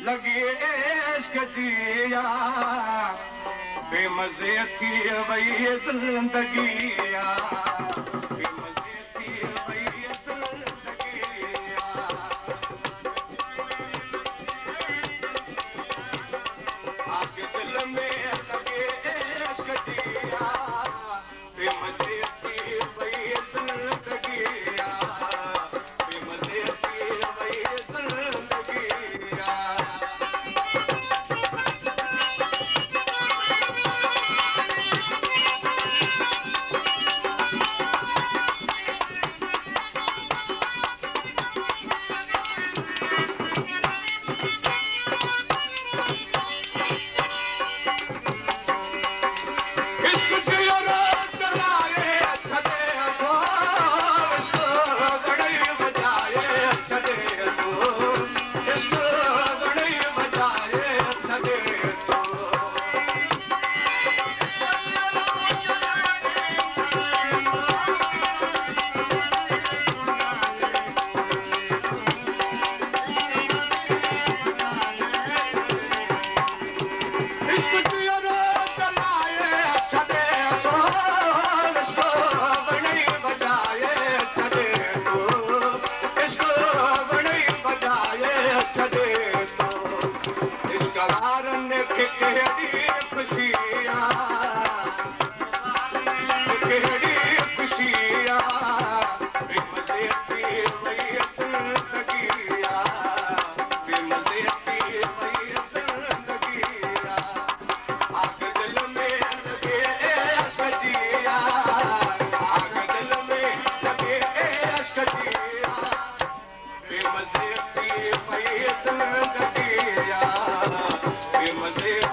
लॻी इश्क जिया बेमज़े थी वई ज़िंदगीया बेमज़े थी वई ज़िंदगीया आगे दिल में लॻे इश्क जिया बेमज़े थी वई ज़िंदगीया बेमज़े थी वई ज़िंदगीया Be